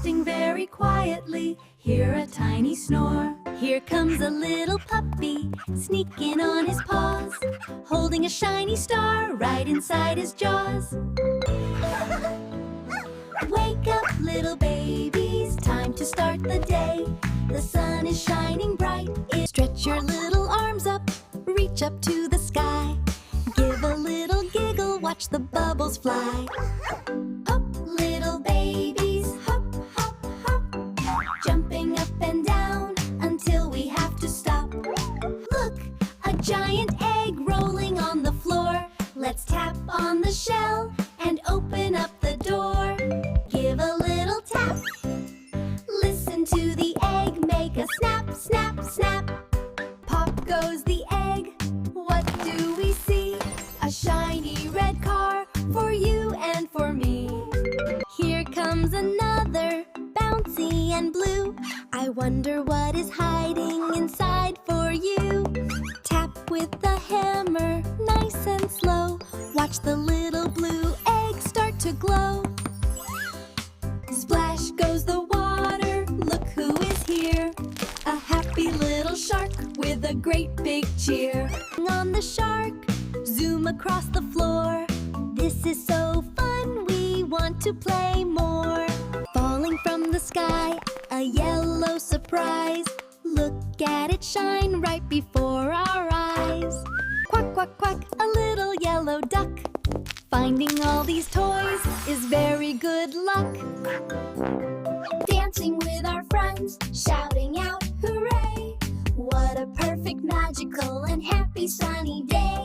resting very quietly. Hear a tiny snore. Here comes a little puppy, sneaking on his paws, holding a shiny star right inside his jaws. Wake up, little babies, time to start the day. The sun is shining bright. Stretch your little arms up, reach up to the sky. Give a little giggle, watch the bubbles fly. Hop, little babies, hop, hop, hop. Jumping up and down until we have to stop. Look, a giant egg rolling on the floor. Let's tap on the shell and open up the door. Give a little tap. Listen to the egg make a snap, snap, snap. Pop goes the egg. What do we see? A shiny red car for you and for me. Here comes another, bouncy and blue. I wonder what is hiding inside for you. Tap with the hammer, nice and slow. Watch the little blue egg start to glow. Splash goes the water, look who is here. A happy little shark with a great big cheer. On the shark, zoom across the floor. This is so fun, we want to play more. Falling from the sky, a yellow surprise. Look at it shine right before our eyes. Quack, quack, quack, a little yellow duck. Finding all these toys is very good luck. Dancing with our friends, shouting out hooray. What a perfect, magical, and happy sunny day.